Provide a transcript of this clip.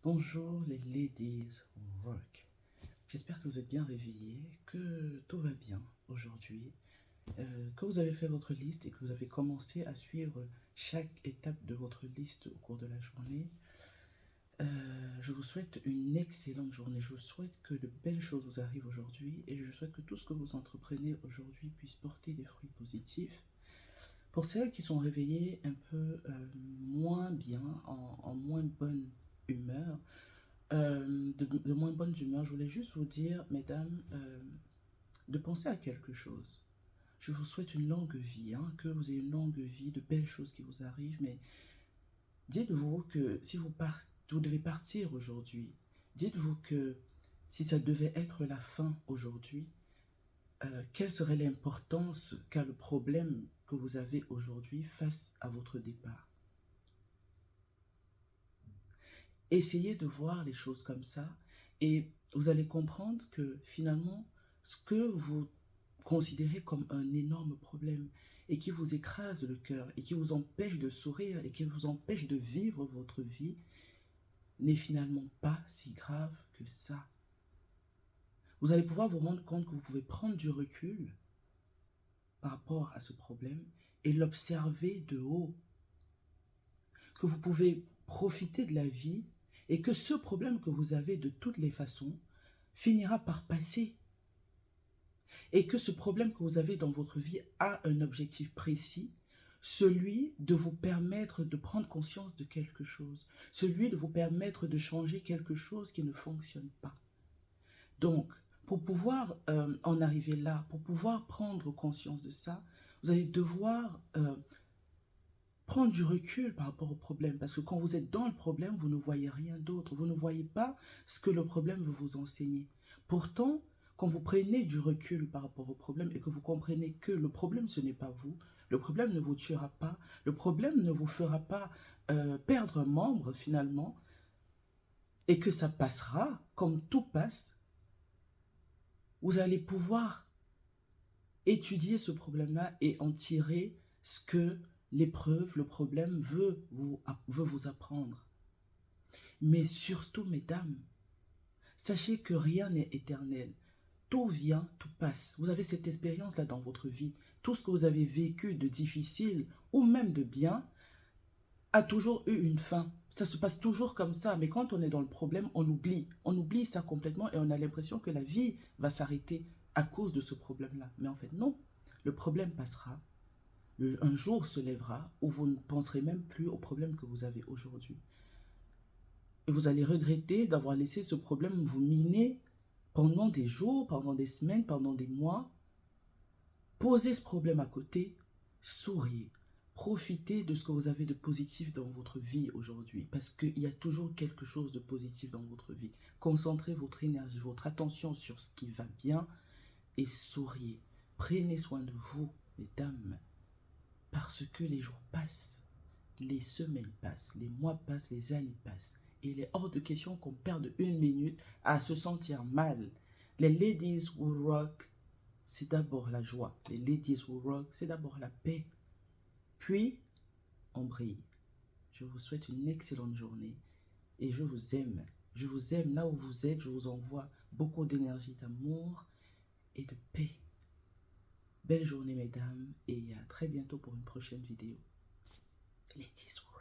Bonjour les ladies rock. J'espère que vous êtes bien réveillés, que tout va bien aujourd'hui, que vous avez fait votre liste et que vous avez commencé à suivre chaque étape de votre liste au cours de la journée. Je vous souhaite une excellente journée. Je vous souhaite que de belles choses vous arrivent aujourd'hui et je souhaite que tout ce que vous entreprenez aujourd'hui puisse porter des fruits positifs. Pour celles qui sont réveillées un peu moins bien, en moins bonne humeur, de moins bonne humeur, je voulais juste vous dire, mesdames, de penser à quelque chose. Je vous souhaite une longue vie, hein, que vous ayez une longue vie, de belles choses qui vous arrivent, mais dites-vous que si vous devez partir aujourd'hui, dites-vous que si ça devait être la fin aujourd'hui, quelle serait l'importance qu'a le problème que vous avez aujourd'hui face à votre départ? Essayez de voir les choses comme ça et vous allez comprendre que finalement, ce que vous considérez comme un énorme problème et qui vous écrase le cœur et qui vous empêche de sourire et qui vous empêche de vivre votre vie n'est finalement pas si grave que ça. Vous allez pouvoir vous rendre compte que vous pouvez prendre du recul par rapport à ce problème et l'observer de haut, que vous pouvez profiter de la vie et que ce problème que vous avez de toutes les façons finira par passer et que ce problème que vous avez dans votre vie a un objectif précis, celui de vous permettre de prendre conscience de quelque chose, celui de vous permettre de changer quelque chose qui ne fonctionne pas. Donc, pour pouvoir en arriver là, pour pouvoir prendre conscience de ça, vous allez devoir prendre du recul par rapport au problème. Parce que quand vous êtes dans le problème, vous ne voyez rien d'autre. Vous ne voyez pas ce que le problème veut vous enseigner. Pourtant, quand vous prenez du recul par rapport au problème et que vous comprenez que le problème, ce n'est pas vous, le problème ne vous tuera pas, le problème ne vous fera pas perdre un membre finalement, et que ça passera, comme tout passe, vous allez pouvoir étudier ce problème-là et en tirer ce que l'épreuve, le problème veut vous apprendre. Mais surtout, mesdames, sachez que rien n'est éternel. Tout vient, tout passe. Vous avez cette expérience-là dans votre vie. Tout ce que vous avez vécu de difficile ou même de bien a toujours eu une fin. Ça se passe toujours comme ça. Mais quand on est dans le problème, on oublie. On oublie ça complètement et on a l'impression que la vie va s'arrêter à cause de ce problème-là. Mais en fait, non. Le problème passera. Un jour se lèvera où vous ne penserez même plus au problème que vous avez aujourd'hui. Et vous allez regretter d'avoir laissé ce problème vous miner pendant des jours, pendant des semaines, pendant des mois. Posez ce problème à côté, souriez. Profitez de ce que vous avez de positif dans votre vie aujourd'hui, parce qu'il y a toujours quelque chose de positif dans votre vie. Concentrez votre énergie, votre attention sur ce qui va bien et souriez. Prenez soin de vous, mesdames, parce que les jours passent, les semaines passent, les mois passent, les années passent. Et il est hors de question qu'on perde une minute à se sentir mal. Les ladies will rock, c'est d'abord la joie. Les ladies will rock, c'est d'abord la paix. Puis, on brille. Je vous souhaite une excellente journée et je vous aime. Je vous aime là où vous êtes. Je vous envoie beaucoup d'énergie, d'amour et de paix. Belle journée, mesdames, et à très bientôt pour une prochaine vidéo. Ladies will rock.